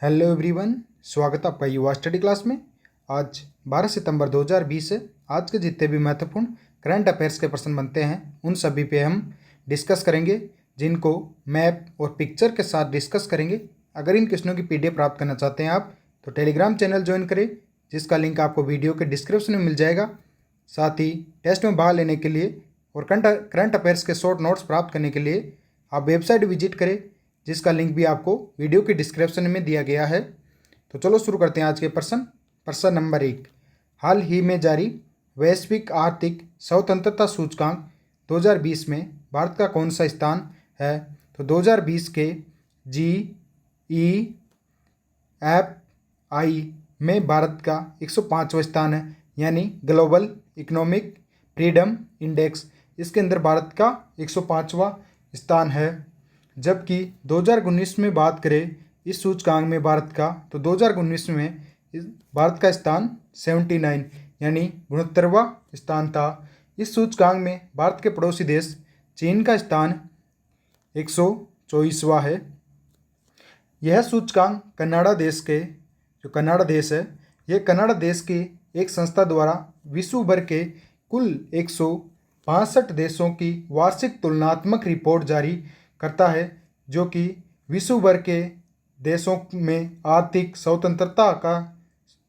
Hello everyone, स्वागत है आपका युवा स्टडी क्लास में। आज 12 सितंबर 2020 है। आज के जितने भी महत्वपूर्ण करंट अफेयर्स के प्रश्न बनते हैं उन सभी पे हम डिस्कस करेंगे, जिनको मैप और पिक्चर के साथ डिस्कस करेंगे। अगर इन क्वेश्चनों की पीडीएफ प्राप्त करना चाहते हैं आप तो टेलीग्राम चैनल ज्वाइन करें, जिसका लिंक आपको वीडियो के डिस्क्रिप्शन में मिल जाएगा। साथ ही टेस्ट में भाग लेने के लिए और करंट अफेयर्स के शॉर्ट नोट्स प्राप्त करने के लिए आप वेबसाइट विजिट करें, जिसका लिंक भी आपको वीडियो के डिस्क्रिप्शन में दिया गया है। तो चलो शुरू करते हैं आज के प्रश्न नंबर 1। हाल ही में जारी वैश्विक आर्थिक स्वतंत्रता सूचकांक 2020 में भारत का कौन सा स्थान है? तो 2020 के GEFI में भारत का 105वां स्थान है, यानी ग्लोबल इकोनॉमिक फ्रीडम इंडेक्स। इसके अंदर भारत का 105वां स्थान है। जबकि 2019 में बात करें इस सूचकांक में भारत का, तो 2019 में भारत का स्थान 79 यानी 69वां स्थान था। इस सूचकांक में भारत के पड़ोसी देश चीन का स्थान 124वां है। यह सूचकांक कनाडा देश के, जो कनाडा देश है, यह कनाडा देश की एक संस्था द्वारा विश्व भर के कुल 162 देशों की वार्षिक तुलनात्मक रिपोर्ट जारी करता है, जो कि विश्व भर के देशों में आर्थिक स्वतंत्रता का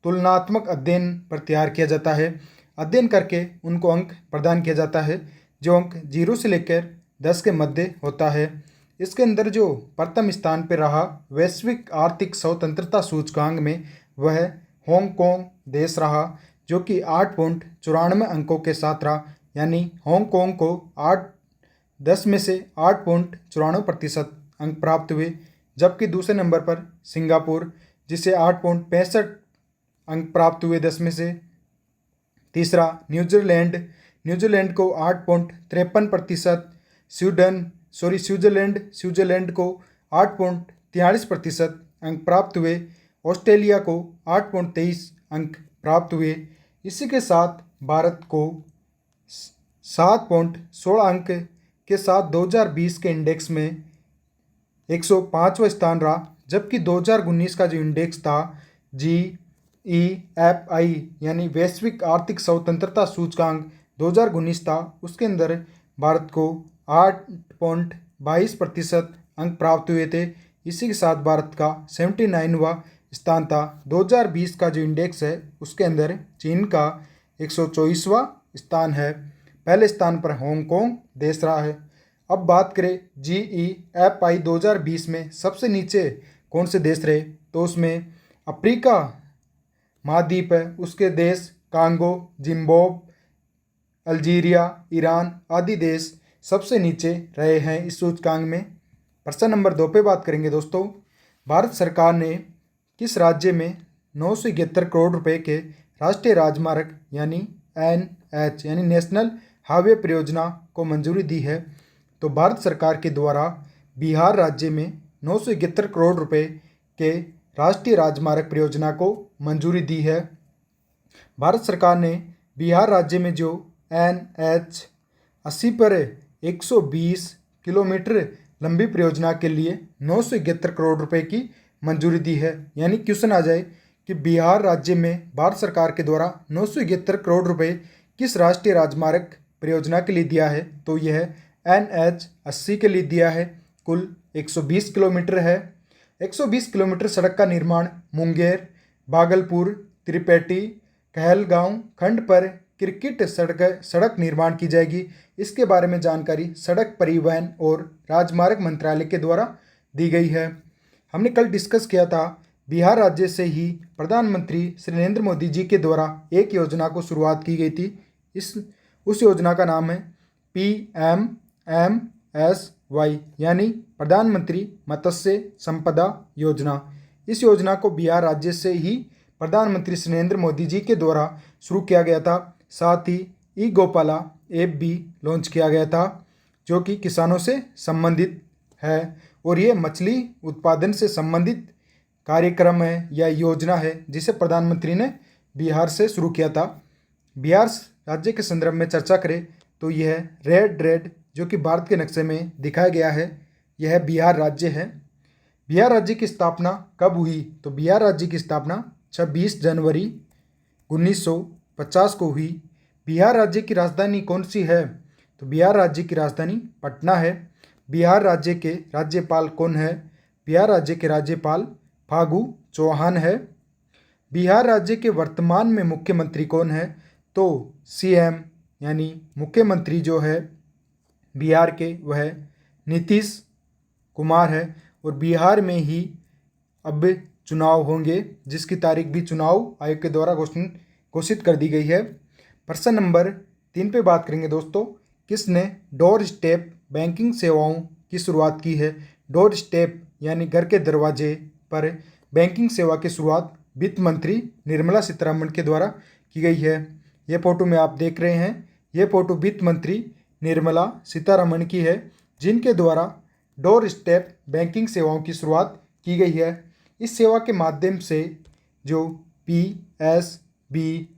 तुलनात्मक अध्ययन पर तैयार किया जाता है। अध्ययन करके उनको अंक प्रदान किया जाता है, जो अंक 0 से लेकर 10 के मध्य होता है। इसके अंदर जो प्रथम स्थान पर रहा वैश्विक आर्थिक स्वतंत्रता सूचकांक में, वह हांगकांग देश रहा, जो कि 8.94 अंकों के साथ रहा। यानी हांगकांग को 10 में से 8.94% अंक प्राप्त हुए। जबकि दूसरे नंबर पर सिंगापुर, जिसे 8.65 अंक प्राप्त हुए 10 में से। तीसरा न्यूजीलैंड को 8.53%, स्विट्जरलैंड को 8.43% अंक प्राप्त हुए। ऑस्ट्रेलिया को 8.23 अंक प्राप्त हुए। इसी के साथ भारत को 7.16 अंक के साथ 2020 के इंडेक्स में 105वां स्थान रहा। जबकि 2019 का जो इंडेक्स था GEFI यानी वैश्विक आर्थिक स्वतंत्रता सूचकांक 2019 था, उसके अंदर भारत को 8.22% अंक प्राप्त हुए थे। इसी के साथ भारत का 79वां स्थान था। 2020 का जो इंडेक्स है उसके अंदर चीन का 124वां स्थान है। पहले स्थान पर हांगकांग देश रहा है। अब बात करें GEFI 2020 में सबसे नीचे कौन से देश रहे, तो उसमें अफ्रीका महाद्वीप है, उसके देश कांगो, जिम्बाब्वे, अल्जीरिया, ईरान आदि देश सबसे नीचे रहे हैं इस सूचकांक में। प्रश्न नंबर 2 पे बात करेंगे दोस्तों। भारत सरकार ने किस राज्य में 971 करोड़ रुपए के राष्ट्रीय राजमार्ग यानी NH यानी नेशनल हाईवे परियोजना को मंजूरी दी है? तो भारत सरकार के द्वारा बिहार राज्य में 971 करोड़ रुपए के राष्ट्रीय राजमार्ग परियोजना को मंजूरी दी है। भारत सरकार ने बिहार राज्य में जो NH 80 पर 120 किलोमीटर लंबी परियोजना के लिए 971 करोड़ रुपए की मंजूरी दी है। यानी क्वेश्चन आ जाए कि बिहार राज्य में भारत सरकार के द्वारा 971 करोड़ रुपए किस राष्ट्रीय राजमार्ग परियोजना के लिए दिया है, तो यह NH 80 के लिए दिया है। कुल 120 किलोमीटर है। 120 किलोमीटर सड़क का निर्माण मुंगेर, भागलपुर, त्रिपेटी, कहलगांव खंड पर क्रिकेट सड़क निर्माण की जाएगी। इसके बारे में जानकारी सड़क परिवहन और राजमार्ग मंत्रालय के द्वारा दी गई है। हमने कल डिस्कस किया था, बिहार राज्य से ही प्रधानमंत्री श्री नरेंद्र मोदी जी के द्वारा एक योजना को शुरुआत की गई थी। उस योजना का नाम है PMMSY यानी प्रधानमंत्री मत्स्य संपदा योजना। इस योजना को बिहार राज्य से ही प्रधानमंत्री श्री नरेंद्र मोदी जी के द्वारा शुरू किया गया था। साथ ही ई गोपाला ऐप भी लॉन्च किया गया था, जो कि किसानों से संबंधित है और ये मछली उत्पादन से संबंधित कार्यक्रम है या योजना है, जिसे प्रधानमंत्री ने बिहार से शुरू किया था। बिहार राज्य के संदर्भ में चर्चा करें तो यह रेड जो कि भारत के नक्शे में दिखाया गया है, यह बिहार राज्य है। बिहार राज्य की स्थापना कब हुई? तो बिहार राज्य की स्थापना 26 जनवरी 1950 को हुई। बिहार राज्य की राजधानी कौन सी है? तो बिहार राज्य की राजधानी पटना है। बिहार राज्य के राज्यपाल कौन है? बिहार राज्य के राज्यपाल फागू चौहान है। बिहार राज्य के वर्तमान में मुख्यमंत्री कौन है? तो सीएम यानी मुख्यमंत्री जो है बिहार के वह नीतीश कुमार है। और बिहार में ही अब चुनाव होंगे, जिसकी तारीख भी चुनाव आयोग के द्वारा घोषित कर दी गई है। प्रश्न नंबर 3 पे बात करेंगे दोस्तों, किसने डोर स्टेप बैंकिंग सेवाओं की शुरुआत की है? डोर स्टेप यानी घर के दरवाजे पर बैंकिंग सेवा की शुरुआत वित्त मंत्री निर्मला सीतारमण के द्वारा की गई है। ये फोटो में आप देख रहे हैं, ये फोटो वित्त मंत्री निर्मला सीतारमण की है, जिनके द्वारा डोर स्टेप बैंकिंग सेवाओं की शुरुआत की गई है। इस सेवा के माध्यम से जो पीएसबी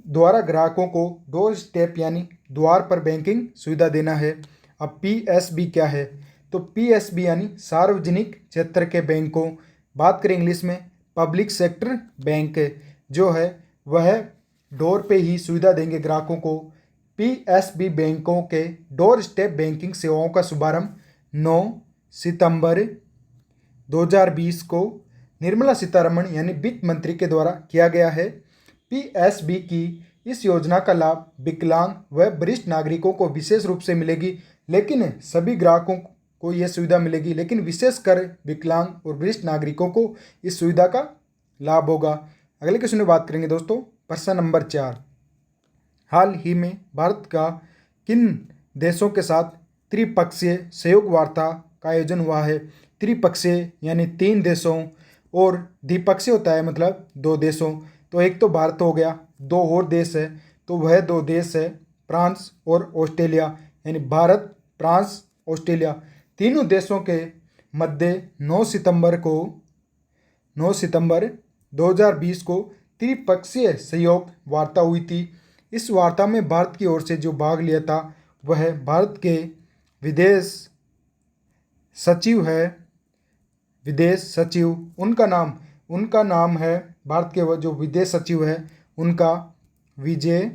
द्वारा ग्राहकों को डोर स्टेप यानी द्वार पर बैंकिंग सुविधा देना है। अब पीएसबी क्या है? तो पीएसबी यानी सार्वजनिक क्षेत्र के बैंकों, बात करें इंग्लिश में पब्लिक सेक्टर बैंक, जो है वह डोर पे ही सुविधा देंगे ग्राहकों को। पीएसबी बैंकों के डोर स्टेप बैंकिंग सेवाओं का शुभारंभ 9 सितंबर 2020 को निर्मला सीतारमण यानी वित्त मंत्री के द्वारा किया गया है। पीएसबी की इस योजना का लाभ विकलांग व वरिष्ठ नागरिकों को विशेष रूप से मिलेगी, लेकिन सभी ग्राहकों को यह सुविधा मिलेगी, लेकिन विशेषकर विकलांग और वरिष्ठ नागरिकों को इस सुविधा का लाभ होगा। अगले क्वेश्चन में बात करेंगे दोस्तों, प्रश्न नंबर 4, हाल ही में भारत का किन देशों के साथ त्रिपक्षीय सहयोग वार्ता का आयोजन हुआ है? त्रिपक्षीय यानी 3 देशों, और द्विपक्षीय होता है मतलब 2 देशों। तो एक तो भारत हो गया, 2 और देश है, तो वह 2 देश है फ्रांस और ऑस्ट्रेलिया, यानी भारत, फ्रांस, ऑस्ट्रेलिया, तीनों देशों के मध्य 9 सितंबर 2020 को त्रिपक्षीय सहयोग वार्ता हुई थी। इस वार्ता में भारत की ओर से जो भाग लिया था वह भारत के विदेश सचिव, उनका नाम है, भारत के जो विदेश सचिव है उनका विजय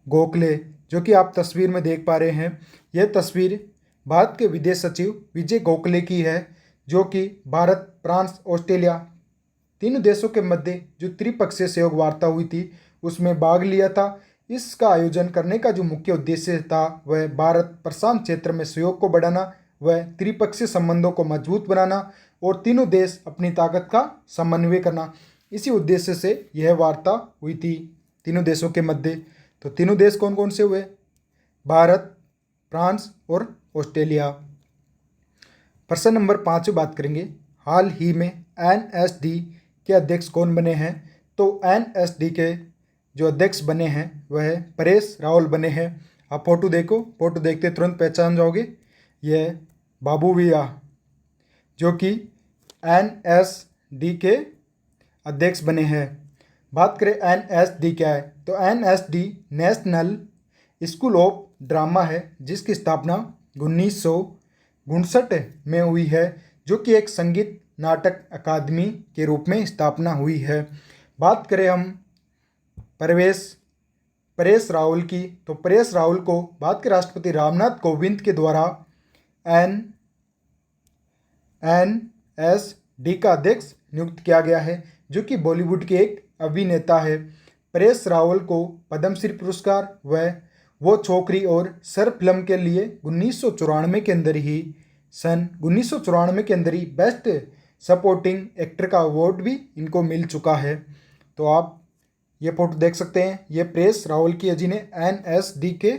गोखले, जो कि आप तस्वीर में देख पा रहे हैं। यह तस्वीर भारत के विदेश सचिव विजय गोखले की है, जो कि भारत, फ्रांस, ऑस्ट्रेलिया तीनों देशों के मध्य जो त्रिपक्षीय सहयोग वार्ता हुई थी उसमें भाग लिया था। इसका आयोजन करने का जो मुख्य उद्देश्य था वह भारत प्रशांत क्षेत्र में सहयोग को बढ़ाना, वह त्रिपक्षीय संबंधों को मजबूत बनाना और तीनों देश अपनी ताकत का समन्वय करना, इसी उद्देश्य से यह वार्ता हुई थी तीनों देशों के मध्य। तो तीनों देश कौन कौन से हुए? भारत, फ्रांस और ऑस्ट्रेलिया। प्रश्न नंबर 5 बात करेंगे, हाल ही में एनएसडी के अध्यक्ष कौन बने हैं? तो एनएसडी के जो अध्यक्ष बने हैं वह परेश रावल बने हैं। आप फोटो देखो, फोटो देखते तुरंत पहचान जाओगे, यह बाबू भैया जो कि एनएसडी के अध्यक्ष बने हैं। बात करें एनएसडी क्या है, तो NSD national school of drama है, जिसकी स्थापना 1959 में हुई है, जो कि एक संगीत नाटक अकादमी के रूप में स्थापना हुई है। बात करें हम परेश रावल की, तो परेश रावल को भारत के राष्ट्रपति रामनाथ कोविंद के द्वारा एनएसडी का अध्यक्ष नियुक्त किया गया है, जो कि बॉलीवुड के एक अभिनेता है। परेश रावल को पद्मश्री पुरस्कार व वो छोकरी और सर फिल्म के लिए 1994 के अंदर ही बेस्ट सपोर्टिंग एक्टर का अवार्ड भी इनको मिल चुका है। तो आप ये फोटो देख सकते हैं, ये परेश रावल की, जिन्हें एनएसडी के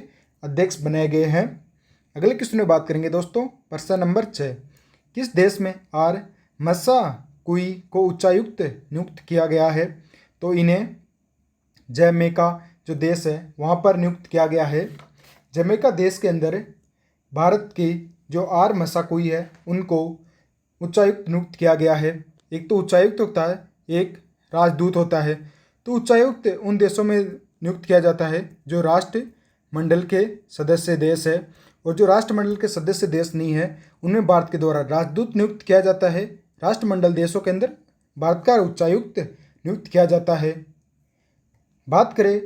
अध्यक्ष बनाए गए हैं। अगले क्वेश्चन में बात करेंगे दोस्तों, प्रश्न नंबर 6, किस देश में आर मसाकुई को उच्चायुक्त नियुक्त किया गया है? तो इन्हें जमैका जो देश है वहाँ पर नियुक्त किया गया है। जमैका देश के अंदर भारत की जो आर मसाकुई है उनको उच्चायुक्त नियुक्त किया गया है। एक तो उच्चायुक्त होता है, एक राजदूत होता है। तो उच्चायुक्त उन देशों में नियुक्त किया जाता है जो राष्ट्रमंडल के सदस्य देश है, और जो राष्ट्रमंडल के सदस्य देश नहीं है उनमें भारत के द्वारा राजदूत नियुक्त किया जाता है। राष्ट्रमंडल देशों के अंदर भारत का उच्चायुक्त नियुक्त किया जाता है। बात करें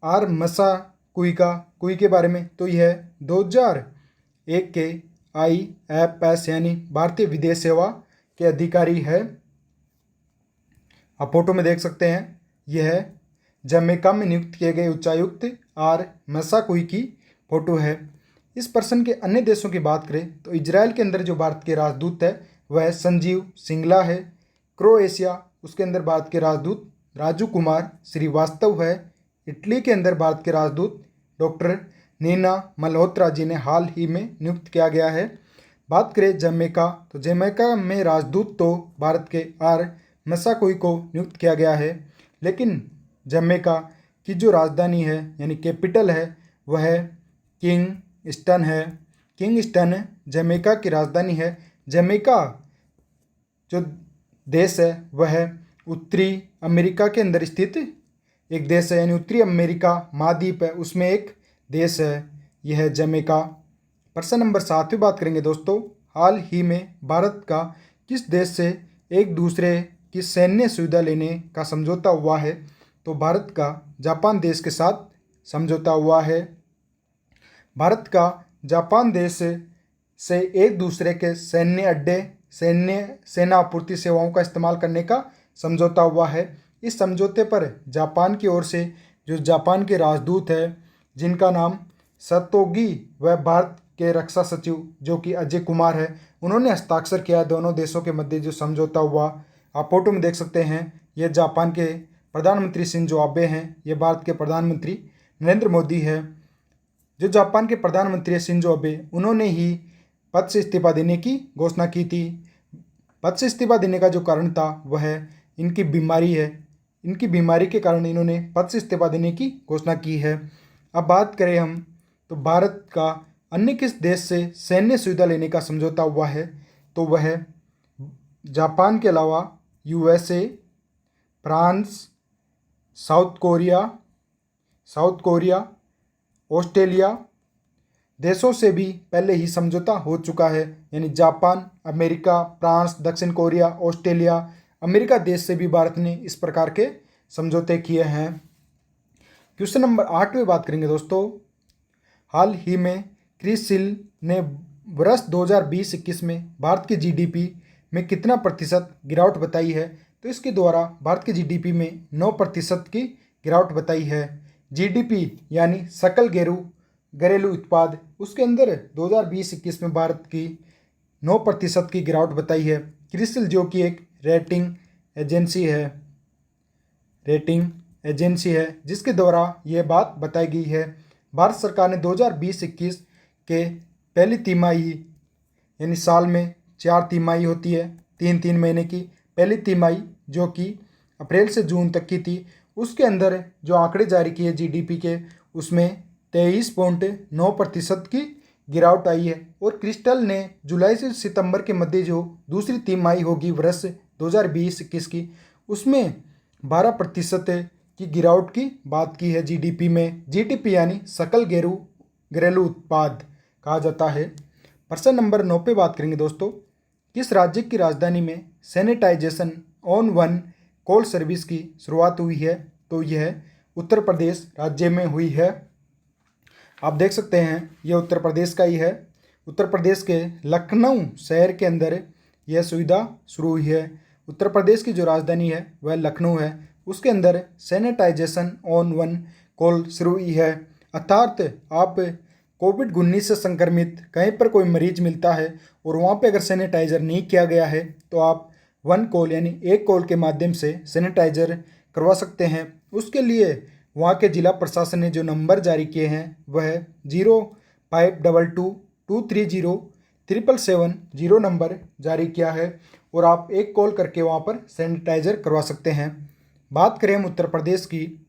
आर मसा कुई के बारे में, तो यह 2001 के IFS यानी भारतीय विदेश सेवा के अधिकारी है। आप फोटो में देख सकते हैं, यह जमैका में नियुक्त किए गए उच्चायुक्त आर मसाकुई की फोटो है। इस पर्सन के अन्य देशों की बात करें तो इजराइल के अंदर जो भारत के राजदूत है वह संजीव सिंगला है। क्रोएशिया, उसके अंदर भारत के राजदूत राजू कुमार श्रीवास्तव है। इटली के अंदर भारत के राजदूत डॉक्टर नीना मल्होत्रा जी ने हाल ही में नियुक्त किया गया है। बात करें जमैका, तो जमैका में राजदूत तो भारत के आर मसाकोई को नियुक्त किया गया है, लेकिन जमैका की जो राजधानी है यानी कैपिटल है वह किंगस्टन है। किंगस्टन जमैका की राजधानी है। जमैका जो देश है वह उत्तरी अमेरिका के अंदर स्थित एक देश है, यानी उत्तरी अमेरिका महाद्वीप है उसमें एक देश है यह जमैका। प्रश्न नंबर 7 पे बात करेंगे दोस्तों, हाल ही में भारत का किस देश से एक दूसरे की सैन्य सुविधा लेने का समझौता हुआ है? तो भारत का जापान देश के साथ समझौता हुआ है। भारत का जापान देश से एक दूसरे के सैन्य अड्डे, सेना आपूर्ति सेवाओं का इस्तेमाल करने का समझौता हुआ है। इस समझौते पर जापान की ओर से जो जापान के राजदूत है जिनका नाम सतोगी व भारत के रक्षा सचिव जो कि अजय कुमार है, उन्होंने हस्ताक्षर किया। दोनों देशों के मध्य जो समझौता हुआ, आप फोटो में देख सकते हैं, यह जापान के प्रधानमंत्री शिंजो आबे हैं, ये भारत के प्रधानमंत्री नरेंद्र मोदी है। जो जापान के प्रधानमंत्री शिंजो आबे, उन्होंने ही पद से इस्तीफा देने की घोषणा की थी। पद से इस्तीफा देने का जो कारण था वह इनकी बीमारी है। इनकी बीमारी के कारण इन्होंने पद से इस्तीफा देने की घोषणा की है। अब बात करें हम, तो भारत का अन्य किस देश से सैन्य सुविधा लेने का समझौता हुआ है? तो वह जापान के अलावा USA, France, south Korea, Australia देशों से भी पहले ही समझौता हो चुका है। यानी जापान, अमेरिका, फ्रांस, दक्षिण कोरिया, ऑस्ट्रेलिया, अमेरिका देश से भी भारत ने इस प्रकार के समझौते किए हैं। क्वेश्चन नंबर 8 पे बात करेंगे दोस्तों, हाल ही में क्रिसिल ने वर्ष 2020-21 में भारत की GDP में कितना प्रतिशत गिरावट बताई है? तो इसके द्वारा भारत की GDP में 9% की गिरावट बताई है। GDP यानी सकल घरेलू उत्पाद, उसके अंदर 2020-21 में भारत की 9% की गिरावट बताई है। क्रिसिल जो कि एक रेटिंग एजेंसी है जिसके द्वारा यह बात बताई गई है। भारत सरकार ने 2020-21 के पहली तिमाही, यानी साल में 4 तिमाही होती है, 3 महीने की, पहली तिमाही जो कि अप्रैल से जून तक की थी, उसके अंदर जो आंकड़े जारी किए GDP के, उसमें 23.9% की गिरावट आई है। और क्रिस्टल ने जुलाई से सितंबर के मध्य जो दूसरी तिमाही होगी वर्ष 2020-21 की, उसमें 12% की गिरावट की बात की है GDP में। GDP यानी सकल घरेलू उत्पाद कहा जाता है। प्रश्न नंबर 9 पे बात करेंगे दोस्तों, किस राज्य की राजधानी में sanitization on one call service की शुरुआत हुई है? तो यह उत्तर प्रदेश राज्य में हुई है। आप देख सकते हैं यह उत्तर प्रदेश का ही है। उत्तर प्रदेश के लखनऊ शहर के अंदर यह सुविधा शुरू हुई है। उत्तर प्रदेश की जो राजधानी है वह लखनऊ है, उसके अंदर सैनिटाइजेशन ऑन वन कॉल शुरू हुई है। अर्थात आप कोविड-19 से संक्रमित कहीं पर कोई मरीज मिलता है और वहाँ पे अगर सैनिटाइज़र नहीं किया गया है तो आप वन कॉल यानी एक कॉल के माध्यम से सैनिटाइज़र करवा सकते हैं। उसके लिए वहाँ के जिला प्रशासन ने जो नंबर जारी किए हैं वह 0522-230-777 नंबर जारी किया है और आप एक कॉल करके वहाँ पर सैनिटाइज़र करवा सकते हैं। बात करें हम उत्तर प्रदेश की,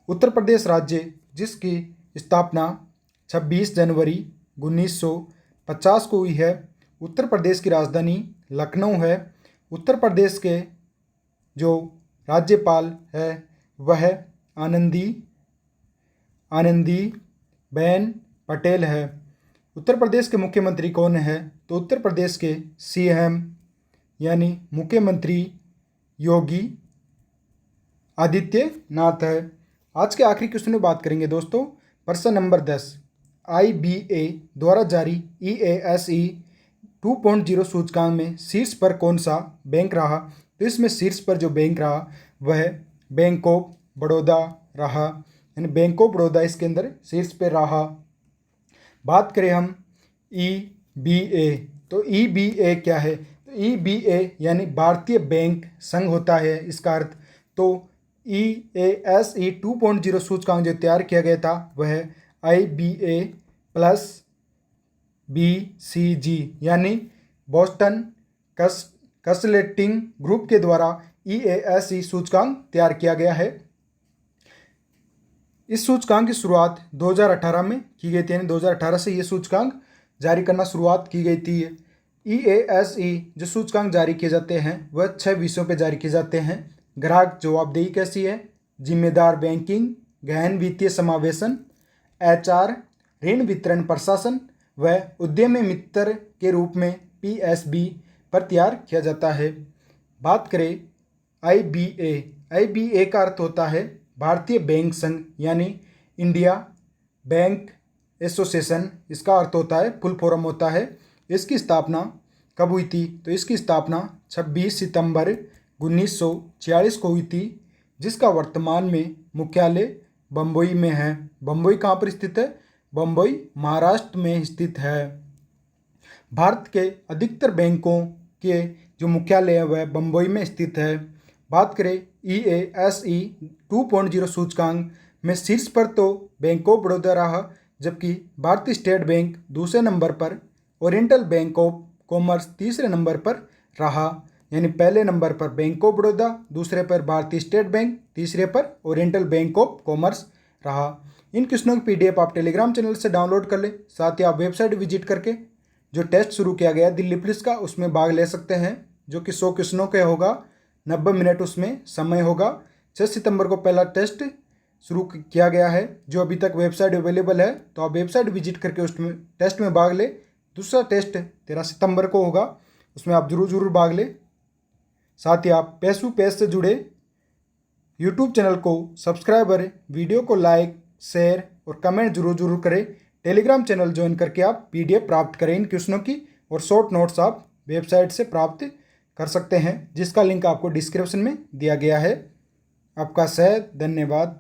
उत्तर प्रदेश राज्य जिसकी स्थापना 26 जनवरी 1950 को हुई है। उत्तर प्रदेश की राजधानी लखनऊ है। उत्तर प्रदेश के जो राज्यपाल है वह आनंदी बेन पटेल है। उत्तर प्रदेश के मुख्यमंत्री कौन है? तो उत्तर प्रदेश के सीएम यानी मुख्यमंत्री योगी आदित्यनाथ है। आज के आखिरी क्वेश्चन में बात करेंगे दोस्तों, प्रश्न नंबर 10, IBA द्वारा जारी EASE 2.0 सूचकांक में शीर्ष पर कौन सा बैंक रहा? तो इसमें शीर्ष पर जो बैंक रहा वह बैंक ऑफ बड़ौदा रहा, यानी बैंक ऑफ बड़ौदा इसके अंदर शीर्ष पर रहा। बात करें हम EBA, तो EBA क्या है? तो EBA यानी भारतीय बैंक संघ होता है इसका अर्थ। तो EASE 2.0 सूचकांक जो तैयार किया गया था वह IBA प्लस BCG यानी बोस्टन कंसल्टिंग ग्रुप के द्वारा EASE सूचकांक तैयार किया गया है। इस सूचकांक की शुरुआत 2018 में की गई थी, यानी 2018 से ये सूचकांक जारी करना शुरुआत की गई थी। EASE जो सूचकांक जारी किए जाते हैं वह 6 विषयों पर जारी किए जाते हैं। ग्राहक जवाबदेही कैसी है, जिम्मेदार बैंकिंग, गहन वित्तीय समावेशन, HR, ऋण वितरण प्रशासन व उद्यमी मित्र के रूप में PSB पर तैयार किया जाता है। बात करें IBA का अर्थ होता है भारतीय बैंक संघ यानी इंडिया बैंक एसोसिएशन, इसका अर्थ होता है फुल फॉर्म होता है। इसकी स्थापना कब हुई थी? तो इसकी स्थापना 26 सितंबर 1946 को हुई थी, जिसका वर्तमान में मुख्यालय बम्बई में है। बम्बई कहाँ पर स्थित है? बम्बई महाराष्ट्र में स्थित है। भारत के अधिकतर बैंकों के जो मुख्यालय है वह बम्बई में स्थित है। बात करें EASE 2.0 सूचकांक में शीर्ष पर तो बैंक ऑफ बड़ौदा रहा, जबकि भारतीय स्टेट बैंक दूसरे नंबर पर, ओरिएंटल बैंक ऑफ कॉमर्स तीसरे नंबर पर रहा, यानी पहले नंबर पर बैंक ऑफ बड़ौदा, दूसरे पर भारतीय स्टेट बैंक, तीसरे पर ओरिएंटल बैंक ऑफ कॉमर्स रहा। इन क्वेश्चनों की PDF आप टेलीग्राम चैनल से डाउनलोड कर ले। साथ ही आप वेबसाइट विजिट करके जो टेस्ट शुरू किया गया दिल्ली पुलिस का उसमें भाग ले सकते हैं, जो कि 100 क्वेश्चनों का होगा, 90 मिनट उसमें समय होगा। 6 सितंबर को पहला टेस्ट शुरू किया गया है, जो अभी तक वेबसाइट अवेलेबल है, तो आप वेबसाइट विजिट करके उसमें टेस्ट में भाग ले। दूसरा टेस्ट 13 सितंबर को होगा, उसमें आप जरूर भाग ले। साथ ही आप पेज से जुड़े यूट्यूब चैनल को सब्सक्राइब करें, वीडियो को लाइक, शेयर और कमेंट जरूर करें। टेलीग्राम चैनल ज्वाइन करके आप PDF प्राप्त करें इन क्वेश्चनों की, और शॉर्ट नोट्स आप वेबसाइट से प्राप्त कर सकते हैं, जिसका लिंक आपको डिस्क्रिप्शन में दिया गया है। आपका धन्यवाद।